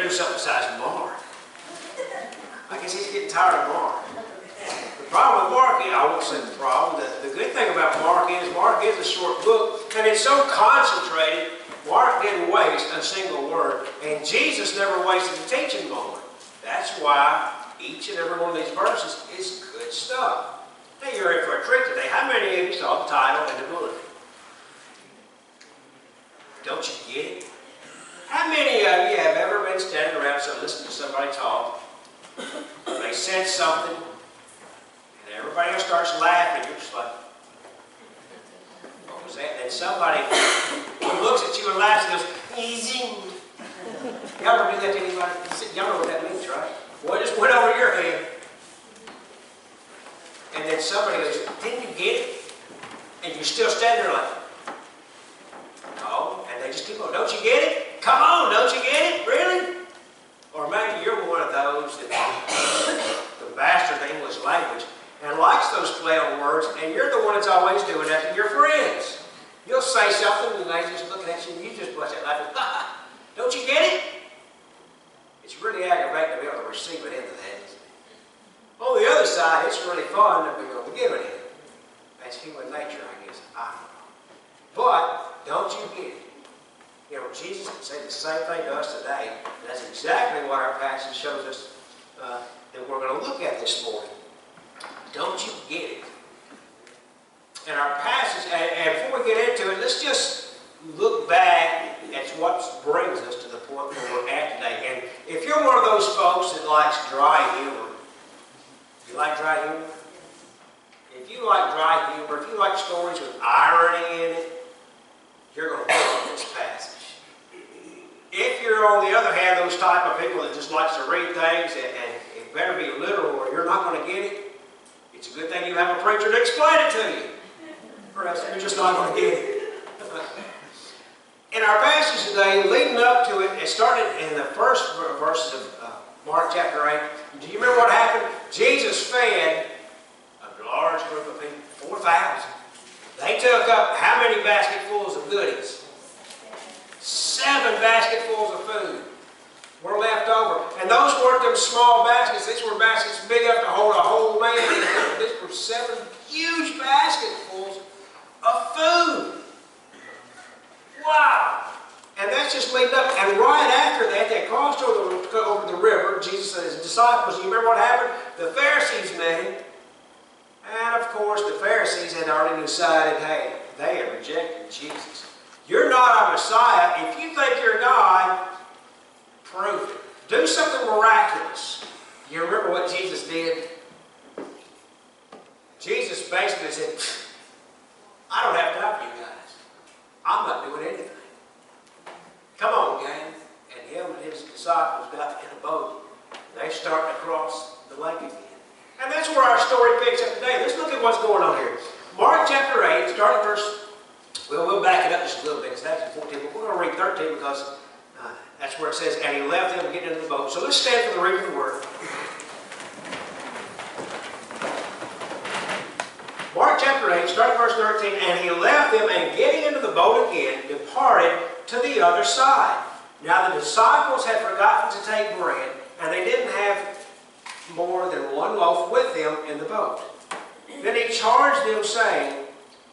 do something besides Mark. I guess he's getting tired of Mark. The problem with Mark, I won't say the problem, the good thing about Mark is a short book, and it's so concentrated, Mark didn't waste a single word, and Jesus never wasted a teaching moment. That's why each and every one of these verses is good stuff. Now you're in for a treat today. How many of you saw the title and the bulletin? Don't you get it? How many of you have ever been standing around and listening to somebody talk? They said something, and everybody else starts laughing. You're just like, what was that? And then somebody looks at you and laughs and goes, easy. Y'all ever do that to anybody? Y'all know what that means, right? Well, it just went over your head. And then somebody goes, didn't you get it? And you're still standing there like, no. And they just keep on, don't you get it? Come on, don't you get it? Really? Or maybe you're one of those that the bastard of the English language and likes those play on words, and you're the one that's always doing that to your friends. You'll say something, and they just looking at you, and you just bust out laughing. Don't you get it? It's really aggravating to be able to receive it into that. On the other side, it's really fun to be able to give it in. That's human nature, I guess. I don't know. But don't you get it? You know, Jesus can say the same thing to us today. That's exactly what our passage shows us that we're going to look at this morning. Don't you get it? And our passage, and before we get into it, let's just look back at what brings us to the point where we're at today. And if you're one of those folks that likes dry humor, you like dry humor? If you like dry humor, if you like stories with irony in it, you're going to love this passage. If you're, on the other hand, those type of people that just likes to read things and it better be literal or you're not going to get it, it's a good thing you have a preacher to explain it to you. Or else you're just not going to get it. In our passage today, leading up to it, it started in the first verses of Mark chapter 8. Do you remember what happened? Jesus fed a large group of people, 4,000. They took up how many basketfuls of goodies? 7 basketfuls of food were left over. And those weren't them small baskets. These were baskets big enough to hold a whole man. These were 7 huge basketfuls of food. Wow! And that's just leading up. And right after that, they crossed over the river. Jesus and his disciples. You remember what happened? The Pharisees met him. And of course, the Pharisees had already decided, hey, they had rejected Jesus. You're not a Messiah. If you think you're God, prove it. Do something miraculous. You remember what Jesus did? Jesus basically said, I don't have time for you guys. I'm not doing anything. Come on, gang. And him and his disciples got in a boat. They started to cross the lake again. And that's where our story picks up today. Let's look at what's going on here. Mark chapter 8, starting verse, we'll back it up just a little bit. It's actually 14, but we're going to read 13 because that's where it says, and he left them and get into the boat. So let's stand for the reading of the word. Mark chapter 8, starting verse 13, and he left them and getting into the boat again, departed to the other side. Now the disciples had forgotten to take bread, and they didn't have more than 1 loaf with them in the boat. Then he charged them, saying,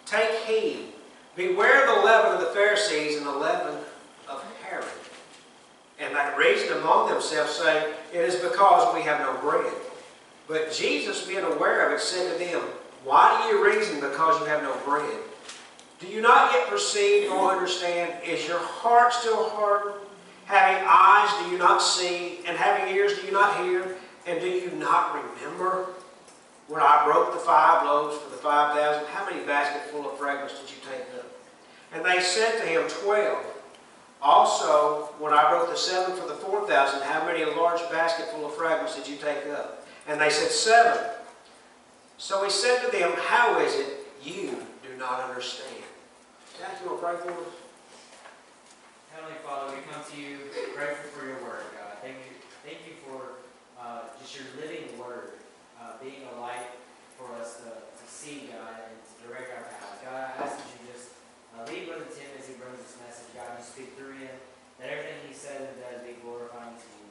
take heed, beware the leaven of the Pharisees and the leaven of Herod. And they reasoned among themselves, saying, it is because we have no bread. But Jesus, being aware of it, said to them, why do you reason because you have no bread? Do you not yet perceive nor understand? Is your heart still hardened? Having eyes, do you not see? And having ears, do you not hear? And do you not remember when I broke the 5 loaves for the 5,000? How many basketfuls of fragments did you take up? And they said to him, 12. Also, when I broke the 7 for the 4,000, how many large basketful of fragments did you take up? And they said, 7. So he said to them, how is it you do not understand? Jack, you want to pray for us? Heavenly Father, we come to you grateful for your word, God. Thank you for just your living word, being a light for us to see, God, and to direct our paths. God, I ask that you just lead Brother Tim as he brings this message. God, you speak through him, that everything he says and does be glorifying to you.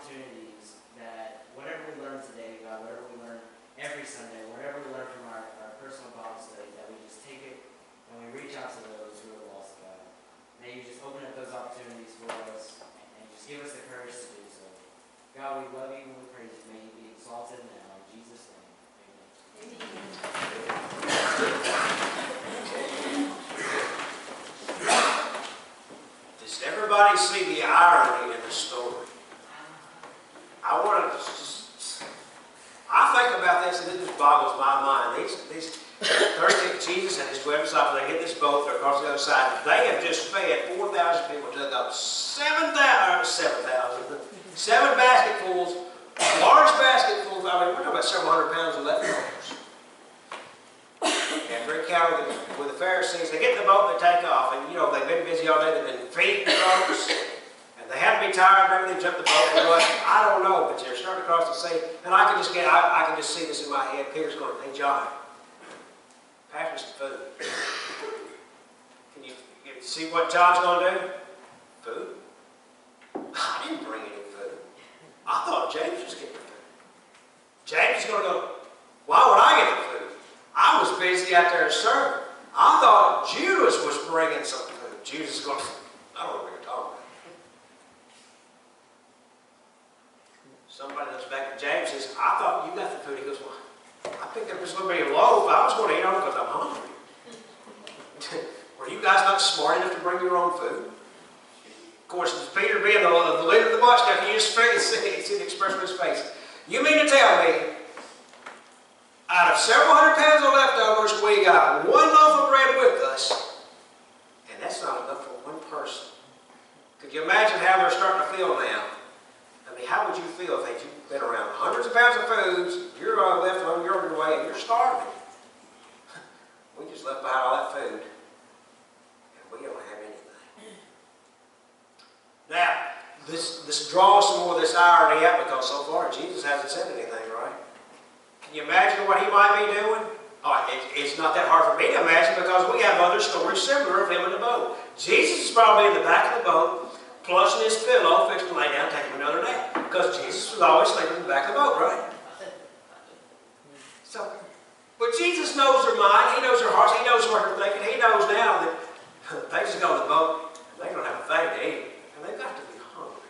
opportunities that whatever we learn today, God, whatever we learn every Sunday, whatever we learn from our personal Bible study, that we just take it and we reach out to those who are lost, God. May you just open up those opportunities for us and just give us the courage to do so. God, we love you and we praise you. May you be exalted now. In Jesus' name, amen. Does everybody see the irony in the story? I want to I think about this and it just boggles my mind. These 13, Jesus and his 12 disciples, they get this boat, they're across the other side. They have just fed 4,000 people, took up 7 basketfuls, large basketfuls. I mean, we're talking about several hundred pounds of leftovers. And they encounter with the Pharisees. They get in the boat and they take off. And, you know, they've been busy all day. They've been feeding folks. And they have to be tired. Maybe they jump the boat. Or what? I don't know. But they're starting to cross the sea. And I can just see this in my head. Peter's going, hey, John, pass me some food. Can you see what John's going to do? Food? I didn't bring any food. I thought James was getting the food. James is going to go, why would I get the food? I was busy out there serving. I thought Judas was bringing some food. Judas is going, I don't know what you're talking about. Somebody looks back at James and says, I thought you got the food. He goes, well, I picked up this little bitty loaf. I was going to eat on it because I'm hungry. Were you guys not smart enough to bring your own food? Of course, Peter being the leader of the bunch, now can you just see the expression on his face? You mean to tell me, out of several hundred pounds of leftovers, we got one loaf of bread with us, and that's not enough for one person. Could you imagine how they're starting to feel now? I mean, how would you feel if you've been around hundreds of pounds of foods, you're left on your way, and you're starving? We just left behind all that food, and we don't have anything. Now, this draws some more of this irony out because so far Jesus hasn't said anything, right? Can you imagine what he might be doing? Oh, it's not that hard for me to imagine because we have other stories similar of him in the boat. Jesus is probably in the back of the boat, plushing his pillow, fixing to lay down, taking another nap. Because Jesus was always sleeping in the back of the boat, right? So, but Jesus knows their mind, he knows their hearts, he knows what they're thinking. He knows now that they just go to the boat and they don't have a thing to eat. And they've got to be hungry.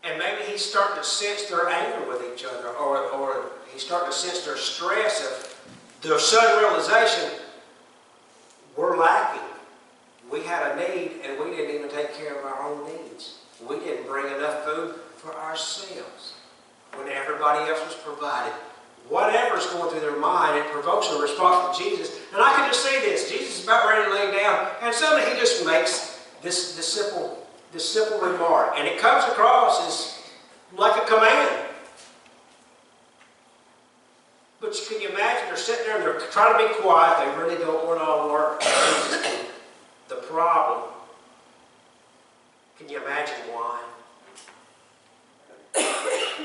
And maybe he's starting to sense their anger with each other, or he's starting to sense their stress of their sudden realization, we're lacking. We had a need and we didn't even take care of our own needs. We didn't bring enough food for ourselves when everybody else was provided. Whatever's going through their mind, it provokes a response from Jesus. And I can just see this. Jesus is about ready to lay down, and suddenly he just makes this simple remark. And it comes across as like a command. But can you imagine they're sitting there and they're trying to be quiet. They really don't want to work. The problem, can you imagine why?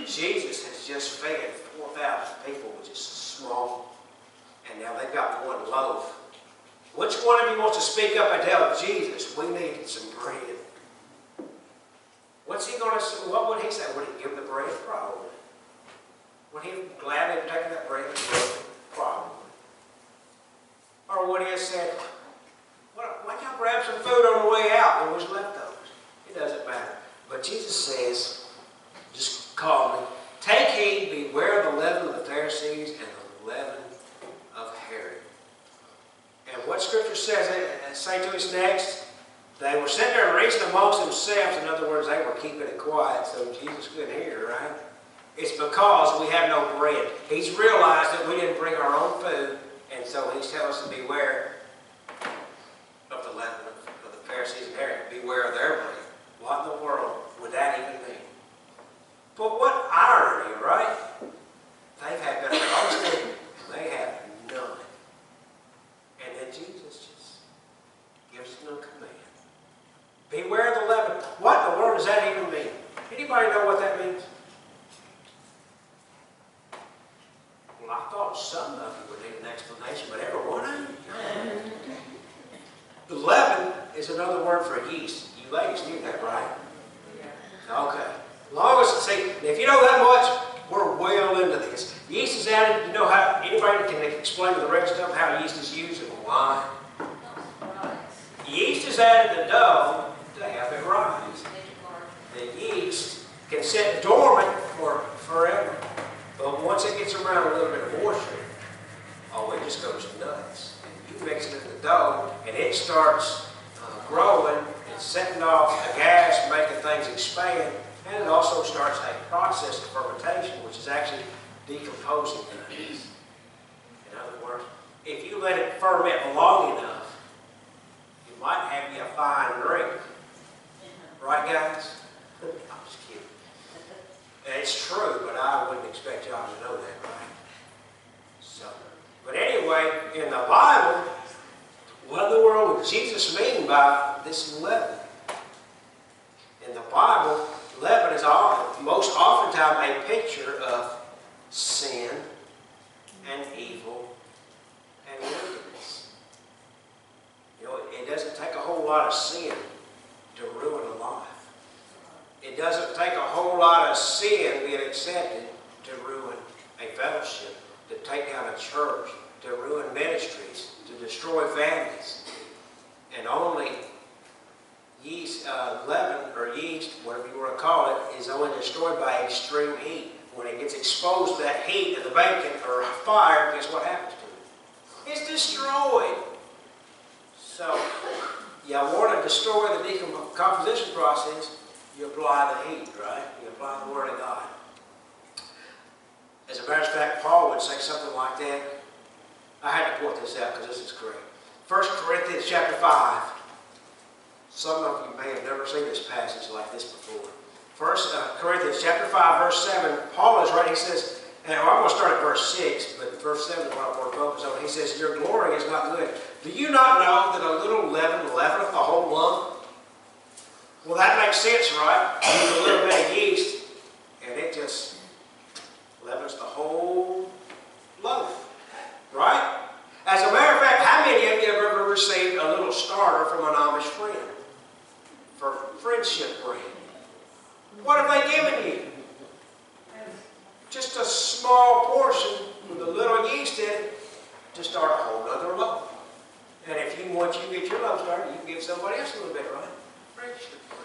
Jesus has just fed 4,000 people with just a small, and now they've got one loaf. Which one of you wants to speak up and tell Jesus, we need some bread? What's he going to say? What would he say? Would he give the bread? Probably. Would he gladly have taken that bread and broken? Probably. Or would he have said, why can't you grab some food on the way out? There was leftovers. It doesn't matter. But Jesus says, just calmly, take heed, beware of the leaven of the Pharisees and the leaven of Herod. And what Scripture says, say to us next, they were sitting there and reasoning amongst themselves. In other words, they were keeping it quiet so Jesus couldn't hear, right? It's because we have no bread. He's realized that we didn't bring our own food, and so he's telling us to beware of the leaven of the Pharisees and Herod. Beware of their bread. What in the world would that even mean? But what irony, right? They've had better understanding, and they have none. And then Jesus just gives us no command. Beware of the leaven. What in the world does that even mean? Anybody know what that means? Well, I thought some of you would need an explanation, but every one of you? The leaven is another word for yeast. You ladies knew that, right? Okay. As long as, see, if you know that much, we're well into this. Yeast is added, you know how, anybody can explain to the rest of them how yeast is used and why? Yeast is added to dough to help it rise. The yeast can sit dormant for forever. But once it gets around a little bit of moisture, oh, it just goes nuts. And you mix it in the dough, and it starts growing. It's setting off a gas, making things expand, and it also starts a process of fermentation, which is actually decomposing things. In other words, if you let it ferment long enough, it might have you a fine drink. Right, guys? I'm just kidding. It's true, but I wouldn't expect y'all to know that, right? So, but anyway, in the Bible, what in the world would Jesus mean by this leaven? In the Bible, leaven is most oftentimes a picture of sin and evil and wickedness. You know, it doesn't take a whole lot of sin to ruin a life. It doesn't take a whole lot of sin being accepted to ruin a fellowship, to take down a church, to ruin ministries, to destroy families. And only yeast, leaven or yeast, whatever you want to call it, is only destroyed by extreme heat. When it gets exposed to that heat of the bacon or fire, guess what happens to it? It's destroyed. So, you want to destroy the decomposition process, you apply the heat, right? You apply the Word of God. As a matter of fact, Paul would say something like that. I had to point this out because this is great. 1 Corinthians chapter 5. Some of you may have never seen this passage like this before. 1 Corinthians chapter 5, verse 7. Paul is writing, he says, and I'm going to start at verse 6, but verse 7 is what I want to focus on. He says, your glory is not good. Do you not know that a little leaven leaveneth the whole lump? Well, that makes sense, right? Use a little bit of yeast, and it just leavens the whole loaf, right? As a matter of fact, how many of you have ever received a little starter from an Amish friend for friendship bread? What have they given you? Just a small portion with a little yeast in it to start a whole other loaf. And if you, once you get your loaf started, you can give somebody else a little bit, right? Friendship bread.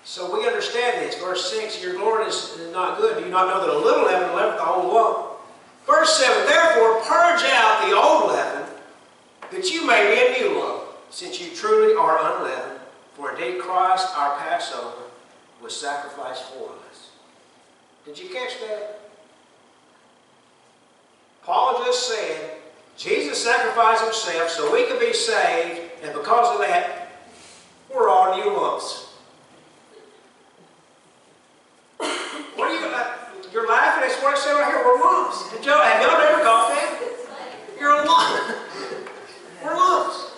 So we understand this. Verse 6, your glory is not good. Do you not know that a little leaven leaveneth the whole lump? Verse 7, therefore purge out the old leaven, that you may be a new lump, since you truly are unleavened. For indeed Christ, our Passover, was sacrificed for us. Did you catch that? Paul just said, Jesus sacrificed himself so we could be saved, and because of that, we're all new lumps. What are you, you're laughing, that's what I said right here, we're lumps. Have y'all ever caught that? You're a lump. We're lumps.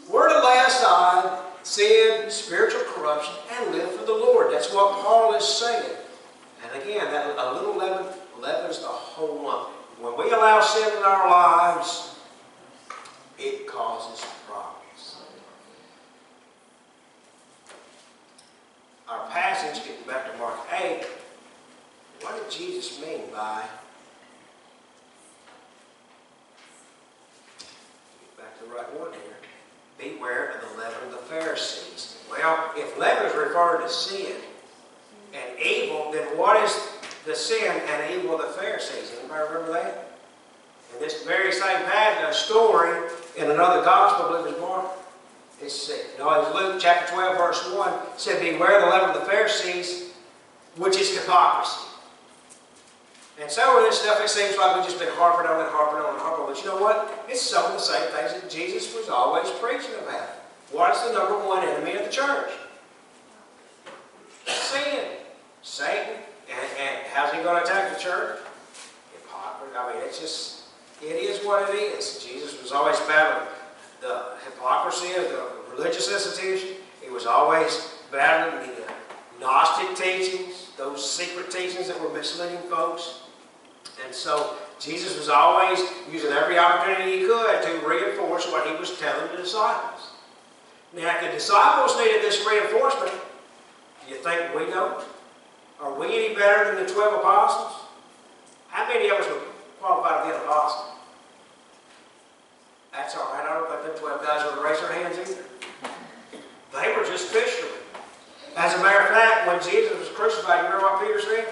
We're to lay aside sin, spiritual corruption, and live for the Lord. That's what Paul is saying. And again, that a little leaven leavens the whole lump. When we allow sin in our lives, it causes problems. Our passage, getting back to Mark 8, what did Jesus mean by, get back to the right one here, beware of the leaven of the Pharisees. Well, if leaven is referring to sin and evil, then what is the sin and evil of the Pharisees? Anybody remember that? In this very same passage, a story in another gospel, I believe it was Mark. It's Luke chapter 12, verse 1, said, beware the leaven of the Pharisees, which is hypocrisy. And some of this stuff, it seems like we've just been harping on and harping on and harping on. But you know what? It's some of the same things that Jesus was always preaching about. What is the number one enemy of the church? Sin. Satan. And how's he going to attack the church? Hypocrisy. I mean, it's just, it is what it is. Jesus was always battling the hypocrisy of the religious institution. He was always battling the Gnostic teachings, those secret teachings that were misleading folks. And so Jesus was always using every opportunity he could to reinforce what he was telling the disciples. Now, if the disciples needed this reinforcement, do you think we don't? Are we any better than the 12 apostles? How many of us would qualify to be an apostle? That's all right. I don't think the 12 guys would raise their hands either. They were just fishermen. As a matter of fact, when Jesus was crucified, you remember what Peter said?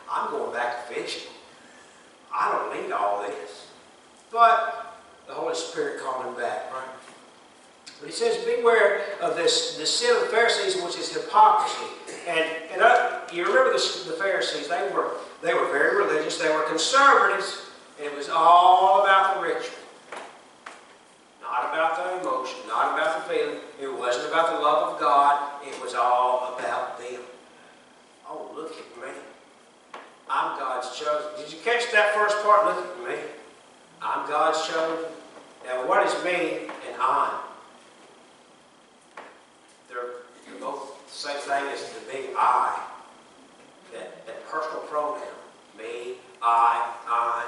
I'm going back to fishing. I don't need all this. But the Holy Spirit called him back, right? But he says, beware of this sin of the Pharisees, which is hypocrisy. And you remember the Pharisees, they were very religious, they were conservatives, and it was all about the ritual. Not about the emotion, not about the feeling. It wasn't about the love of God. It was all about them. Oh, look at me. I'm God's chosen. Did you catch that first part? Look at me. I'm God's chosen. Now, what is me and I? They're both the same thing as the big I. That personal pronoun. Me, I.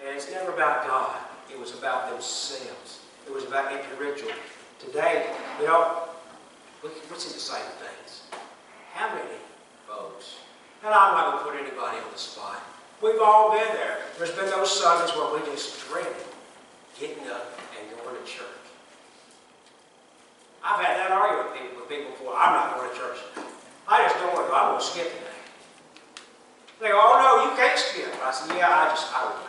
And it's never about God. It was about themselves. It was about individual. Today, we see the same things. How many folks? And I'm not going to put anybody on the spot. We've all been there. There's been those Sundays where we just dreaded getting up and going to church. I've had that argument with people before. I'm not going to church today. I just don't want to go. I'm going to skip today. They go, oh no, you can't skip. I said, yeah, I don't know.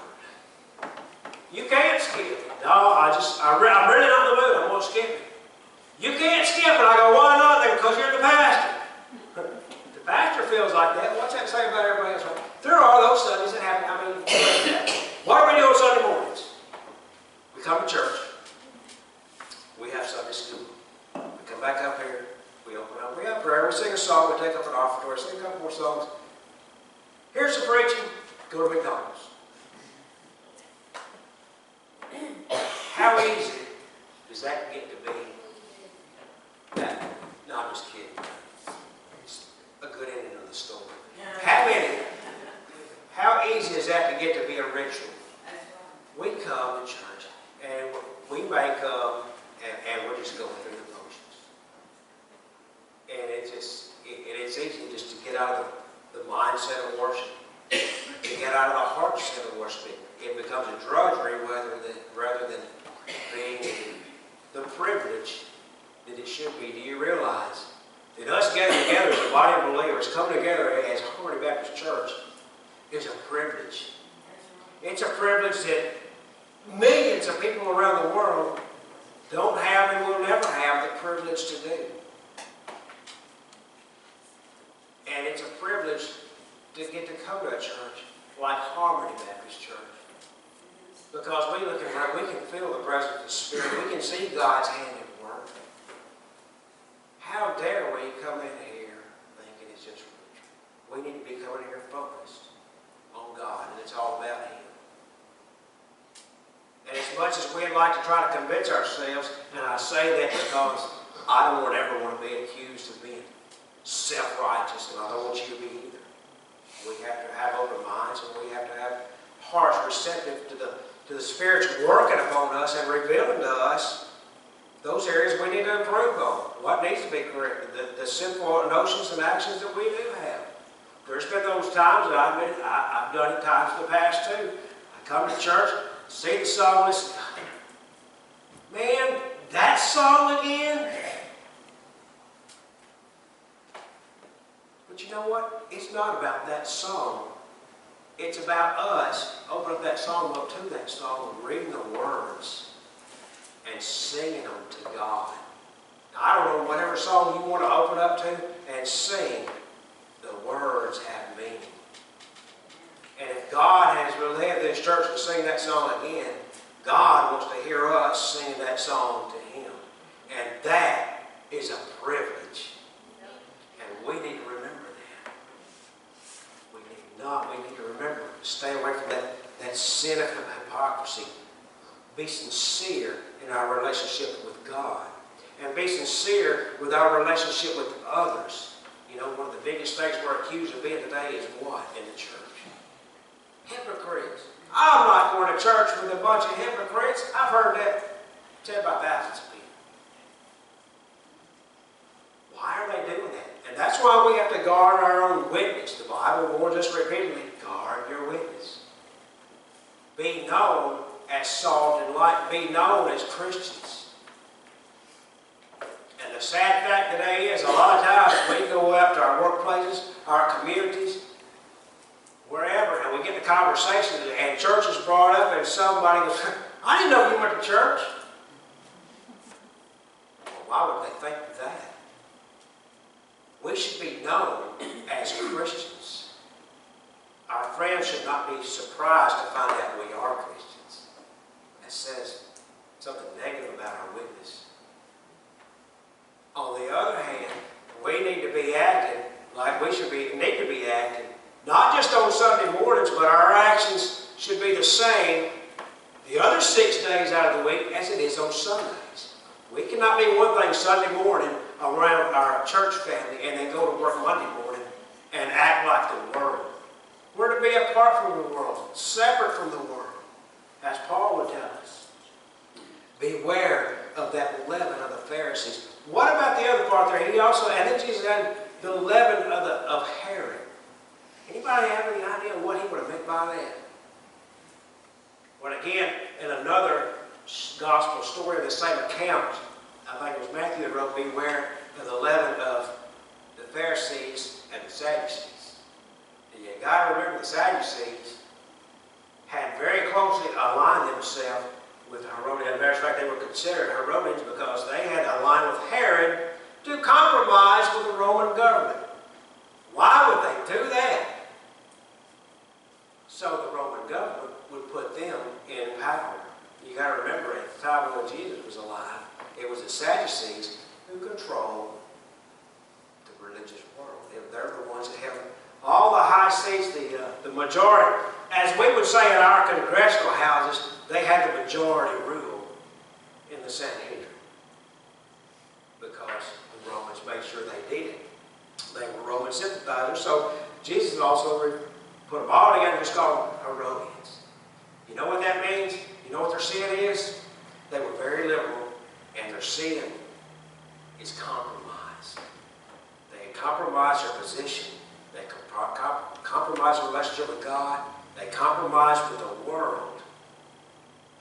You can't skip. No, I'm really not in the mood. I'm going to skip it. You can't skip it. I go, why not? They go, because you're the pastor. The pastor feels like that. What's that say about everybody else? There are those Sundays that happen. What do we do on Sunday mornings? We come to church. We have Sunday school. We come back up here. We open up. We have prayer. We sing a song. We take up an offertory. Sing a couple more songs. Here's the preaching. Go to McDonald's. How easy does that get to be? That? No, I'm just kidding. It's a good ending of the story. How easy is that to get to be a ritual? We come to church and we may come and we're just going through the motions. And it's easy just to get out of the mindset of worship. To get out of the heart set of worship. It becomes a drudgery rather than being the privilege that it should be. Do you realize that us getting together as a body of believers, coming together as Harmony Baptist Church, is a privilege. It's a privilege that millions of people around the world don't have and will never have the privilege to do. And it's a privilege to get to come to a church like Harmony Baptist Church. Because we can feel the presence of the Spirit. We can see God's hand at work. How dare we come in here thinking it's just ritual? We need to be coming here focused on God, and it's all about Him. And as much as we'd like to try to convince ourselves, and I say that because I don't ever want to be accused of being self-righteous, and I don't want you to be either. We have to have open minds, and we have to have hearts receptive to the Spirit's working upon us and revealing to us those areas we need to improve on. What needs to be corrected, the sinful notions and actions that we do have. There's been those times that I've done it times in the past too. I come to church, see the song, listen, man, that song again? But you know what? It's not about that song. It's about us opening up that song, up to that song, and reading the words and singing them to God. Now, I don't know, whatever song you want to open up to and sing, the words have meaning. And if God has led this church to sing that song again, God wants to hear us sing that song to Him. And that is a privilege. And we need to remember that. We need to remember to stay away from that sin of hypocrisy. Be sincere in our relationship with God. And be sincere with our relationship with others. You know, one of the biggest things we're accused of being today is what in the church? Hypocrites. I'm not going to church with a bunch of hypocrites. I've heard that said by thousands of people. why we have to guard our own witness. The Bible warns us repeatedly, guard your witness. Be known as salt and light. Be known as Christians. And the sad fact today is, a lot of times we go out to our workplaces, our communities, wherever, and we get the conversation, and church is brought up, and somebody goes, I didn't know you went to church. Well, why would they think that? We should be known as Christians. Our friends should not be surprised to find out we are Christians. That says something negative about our witness. On the other hand, we need to be acting like we need to be acting, not just on Sunday mornings, but our actions should be the same the other 6 days out of the week as it is on Sundays. We cannot be one thing Sunday morning around our church family and then go to work Monday morning and act like the world. We're to be apart from the world, separate from the world, as Paul would tell us. Beware of that leaven of the Pharisees. What about the other part there? He also, and then Jesus added the leaven of Herod. Anybody have any idea what he would have meant by that? Well, again, in another gospel story of the same account, I think it was Matthew that wrote, beware of the leaven of the Pharisees and the Sadducees. And you got to remember, the Sadducees had very closely aligned themselves with the Herodians. As a matter of fact, they were considered Herodians because they had aligned with Herod to compromise with the Roman government. Why would they do that? So the Roman government would put them in power. You got to remember, at the time when Jesus was alive, it was the Sadducees who controlled the religious world. They're the ones that held all the high seats, the majority. As we would say in our congressional houses, they had the majority rule in the Sanhedrin because the Romans made sure they did it. They were Roman sympathizers, so Jesus also put them all together and just called them Herodians. You know what that means? You know what their sin is? They were very liberal, and their sin is compromise. They compromised their position. They compromised their relationship with God. They compromised with the world.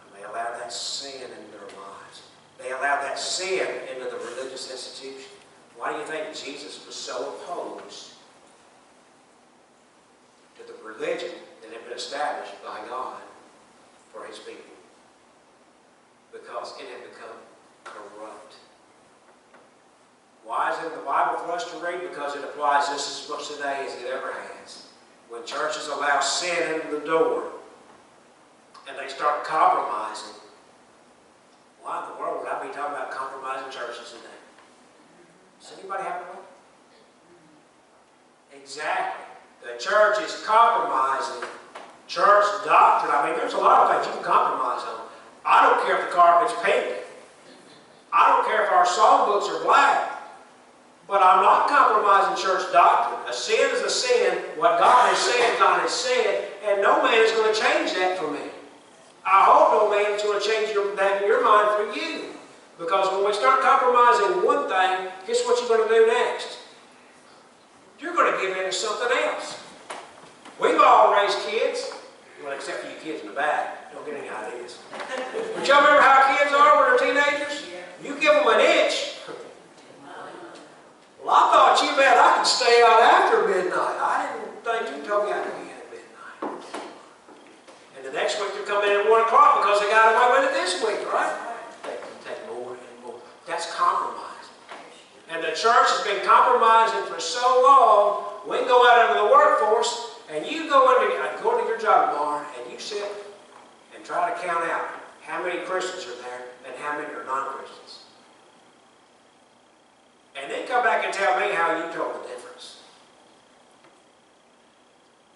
And they allowed that sin into their lives. They allowed that sin into the religious institution. Why do you think Jesus was so opposed to the religion that had been established by God for His people? Because it had become corrupt. Why is it in the Bible for us to read? Because it applies just as much today as it ever has. When churches allow sin into the door and they start compromising, why in the world would I be talking about compromising churches today? Does anybody have a point? Exactly. The church is compromising church doctrine. I mean, there's a lot of things you can compromise on. I don't care if the carpet's pink. I don't care if our songbooks are black. But I'm not compromising church doctrine. A sin is a sin. What God has said, and no man is going to change that for me. I hope no man is going to change that in your mind for you. Because when we start compromising one thing, guess what you're going to do next? You're going to give in to something else. We've all raised kids. Well, except for you kids in the back. Don't get any ideas. But y'all remember how kids are when they're teenagers? You give them an inch. Well, I thought you bet I could stay out after midnight. I didn't think you told me I could be in at midnight. And the next week they're coming in at 1 o'clock because they got away with it this week, right? They take more and more. That's compromise. And the church has been compromising for so long, we can go out into the workforce and you go into your job tomorrow and you sit and try to count out how many Christians are there and how many are non-Christians. And then come back and tell me how you told the difference.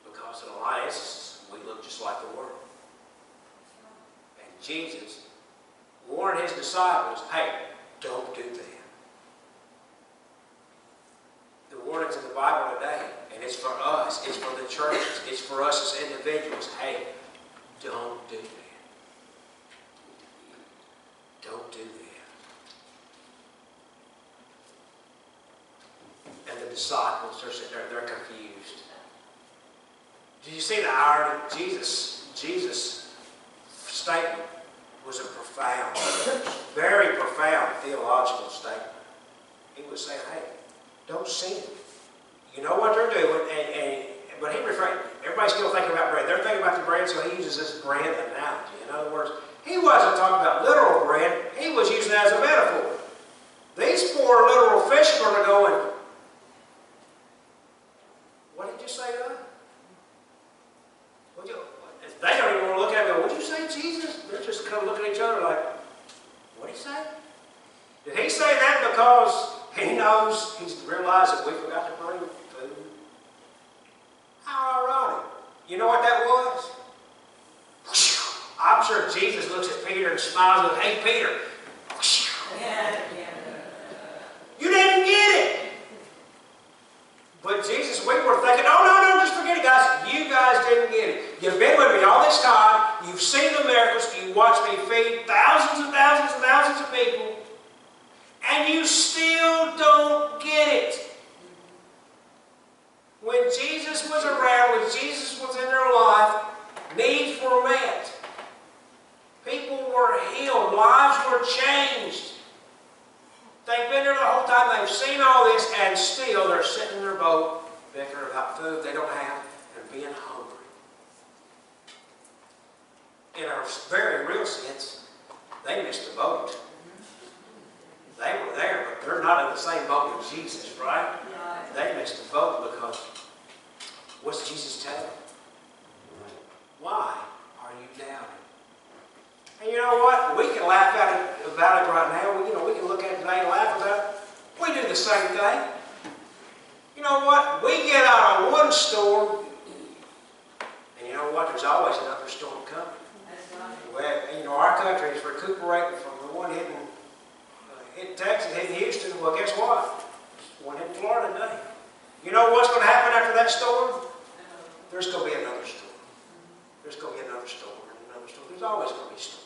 Because in a lot of instances, we look just like the world. And Jesus warned His disciples, hey, don't do that. The warnings in the Bible today, and it's for us, it's for the churches, it's for us as individuals, hey, don't do that. Don't do that. And the disciples, they're sitting there, they're confused. Did you see the irony? Jesus' statement was a profound, very profound theological statement. He was saying, hey, don't sin. You know what they're doing, but he refrained. Everybody's still thinking about bread. They're thinking about the bread, so he uses this bread analogy. In other words, he wasn't talking about literal bread. He was using it as a metaphor. These poor literal fishermen are going, what did you say to us? They don't even want to look at me and go, what did you say, Jesus? They're just kind of looking at each other like, what did he say? Did he say that because he knows, he's realized that we forgot to bring food? How ironic. You know what that was? I'm sure Jesus looks at Peter and smiles and goes, hey, Peter. You didn't get it. But Jesus, we were thinking, oh, no, just forget it, guys. You guys didn't get it. You've been with me all this time. You've seen the miracles. You watched me feed thousands and thousands and thousands of people. And you still don't get it. When Jesus was around, when Jesus was in their life, needs were met. People were healed. Lives were changed. They've been there the whole time. They've seen all this, and still they're sitting in their boat, bickering about food they don't have, and being hungry. In a very real sense, they missed the boat. They were there, but they're not in the same boat as Jesus, right? They missed the boat because what's Jesus telling them? Why are you doubting? And you know what? We can laugh about it right now. We can look at it today and laugh about it. We do the same thing. You know what? We get out of one storm, and you know what? There's always another storm coming. Well, our country is recuperating from the one hitting Texas, hitting Houston. Well, guess what? One hitting Florida today. You know what's going to happen after that storm? There's going to be another storm. There's going to be another storm and another storm. There's always going to be storms.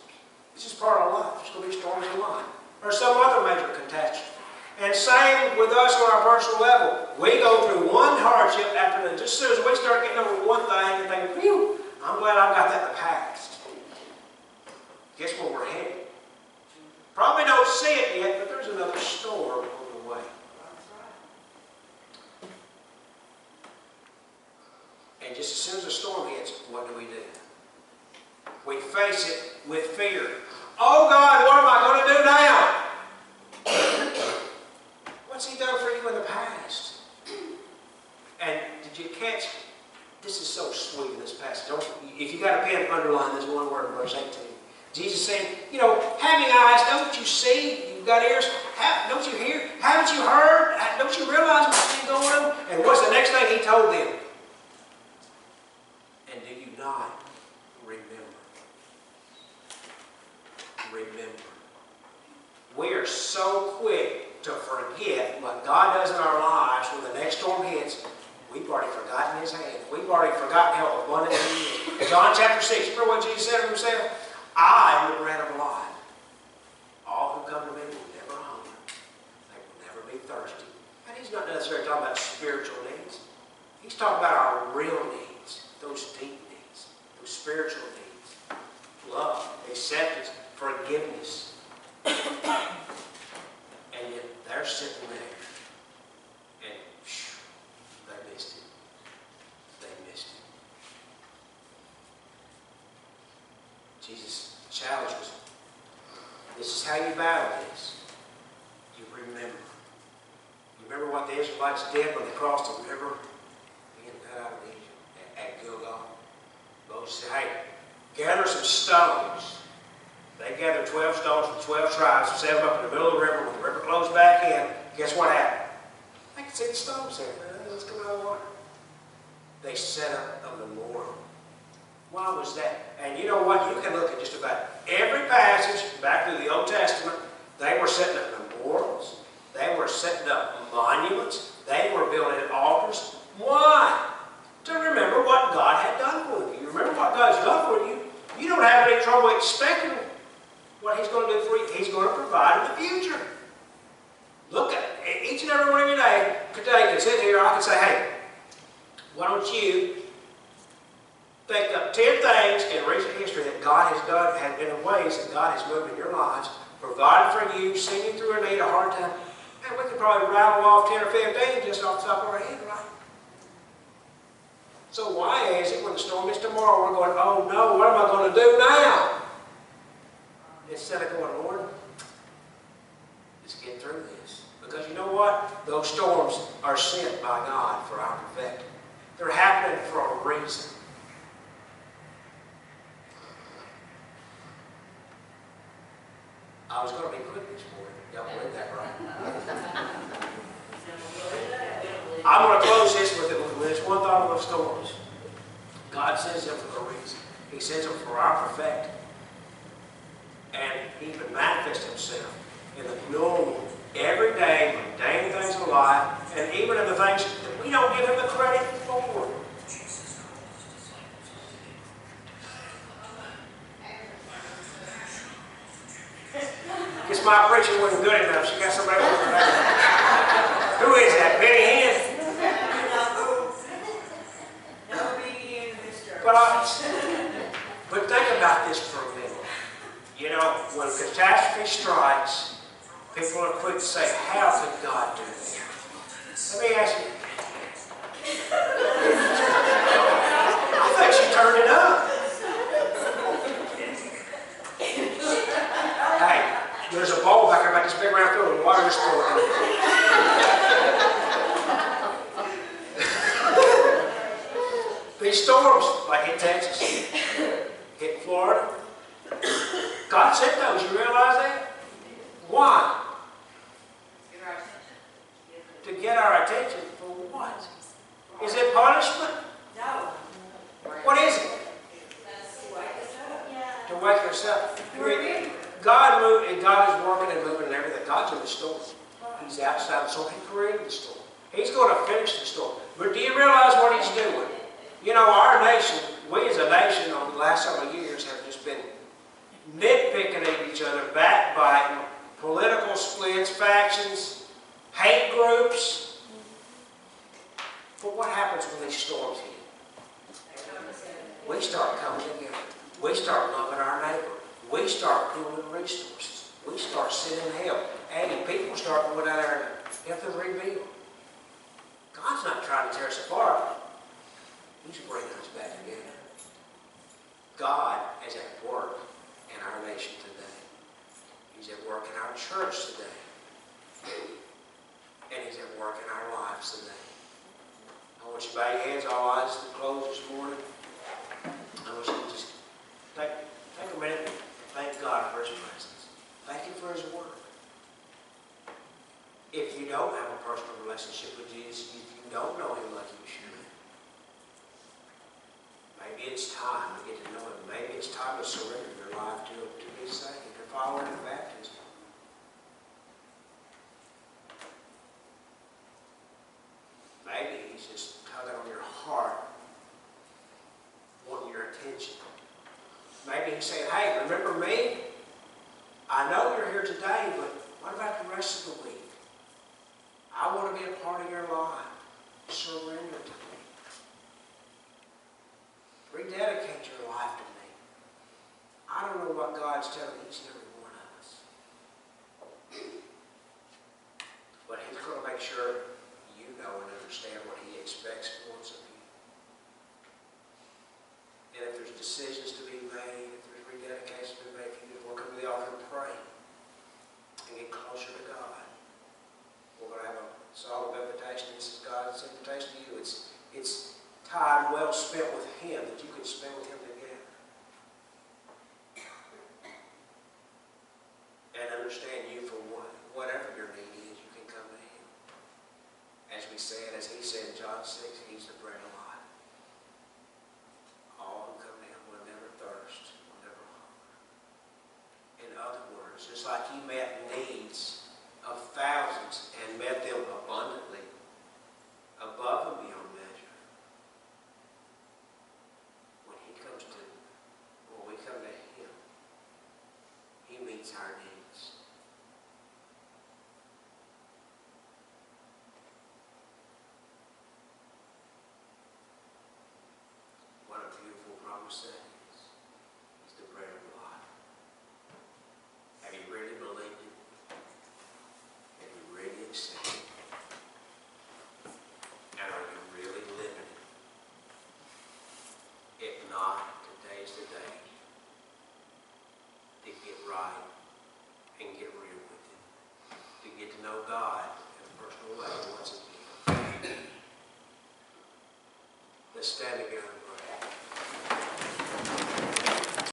This is part of life. There's going to be storms in life. Or some other major catastrophe. And same with us on our personal level. We go through one hardship after the, just as soon as we start getting over one thing and think, phew, I'm glad I've got that in the past. Guess where we're headed? Probably don't see it yet, but there's another storm on the way. And just as soon as the storm hits, what do? We face it with fear. Oh God, what am I going to do now? What's He done for you in the past? And did you catch? This is so sweet in this passage. If you got a pen, underline this one word in verse 18. Jesus saying, having eyes, don't you see? You've got ears, don't you hear? Haven't you heard? Don't you realize what's been going on? And what's the next thing He told them? And do you not remember? Remember. We are so quick to forget what God does in our lives when the next storm hits. We've already forgotten His hand. We've already forgotten how abundant He is. John chapter 6, remember what Jesus said of Himself? I am the bread of life. All who come to me will never hunger. They will never be thirsty. And He's not necessarily talking about spiritual needs. He's talking about our real needs, those deep needs, those spiritual needs. Love, acceptance, forgiveness. And yet they're sitting there and they missed it. They missed it. Jesus challenged us. This is how you battle this. You remember. You remember what the Israelites did when they crossed the river? Being cut out of Egypt at Gilgal. Moses said, hey, gather some stones. They gathered 12 stones from 12 tribes, set them up in the middle of the river. When the river closed back in, guess what happened? I can see the stones there. Let's come out of the water. They set up a memorial. Why was that? And you know what? You can look at just about every passage back through the Old Testament. They were setting up memorials. They were setting up monuments. They were building altars. Why? To remember what God had done for you. You remember what God's done for you. You don't have any trouble expecting what He's going to do for you. He's going to provide in the future. Look at it. each and every one of you today could sit here, I could say, hey, why don't you think up 10 things in recent history that God has done, and in ways that God has moved in your lives, provided for you, seen you through a need, a hard time, and we could probably rattle off 10 or 15 just off the top of our head, right? So why is it when the storm is tomorrow, we're going, oh no, what am I going to do now? Instead of going, Lord, let's get through this. Because you know what? Those storms are sent by God for our perfecting. They're happening for a reason. I was going to be quick this morning. Y'all believe that, right? I'm going to close this with this one thought of those storms. God sends them for a reason. He sends them for our perfecting. And He can manifest Himself in the normal, everyday, mundane things of life, and even in the things that we don't give Him the credit for. Guess my preaching wasn't good enough. She got somebody else over there. Who is that? Benny Hinn? But think about this for a minute. You know, when catastrophe strikes, people are quick to say, how could God do that? Let me ask you. I think she turned it up. Hey, there's a bowl back there about this big round filled with water just pouring in. These storms, like hit Texas, hit Florida, God sent those. You realize that? Why? To get our attention for what? Is it punishment? No. What is it? To wake us up. God moved, and God is working and moving and everything. God's in the storm. He's outside the storm. He created the storm. He's going to finish the storm. But do you realize what He's doing? You know, our nation, we as a nation over the last several years have just been nitpicking at each other, backbiting, political splits, factions, hate groups. But what happens when these storms hit? We start coming together. We start loving our neighbor. We start pooling resources. We start sending help. And people start going out there and help them rebuild. God's not trying to tear us apart. He's bringing us back together. God is at work in our nation today. He's at work in our church today. And He's at work in our lives today. I want you to bow your heads, all eyes to close this morning. I want you to just take a minute and thank God for His presence. Thank Him for His word. If you don't have a personal relationship with Jesus, if you don't know Him like you should, maybe it's time to get to know Him. Maybe it's time to surrender your life to Him, to be saved, to follow Him in baptism. Maybe He's just tugging on your heart, wanting your attention. Maybe He's saying, hey, remember me? I know you're here today, but what about the rest of the week? I want to be a part of your life. Surrender to me. Rededicate your life to me. I don't know what God's telling each and every one of us. But He's going to make sure you know and understand what He expects and wants of you. And if there's decisions to be made, if there's rededication to be made, if you just want to come to the altar and pray and get closer to God, we're going to have a solemn invitation. This is God's invitation to you. It's time well spent with Him that you can spend with Him together. And understand you for whatever your need is, you can come to Him. As we said, as He said in John 6, He's the bread of life. All who come to Him will never thirst, will never hunger. In other words, just like He met needs of thousands and met them abundantly, above and beyond measure. When we come to Him, He meets our needs. and get real with Him, to get to know God in a personal way once again. Let's stand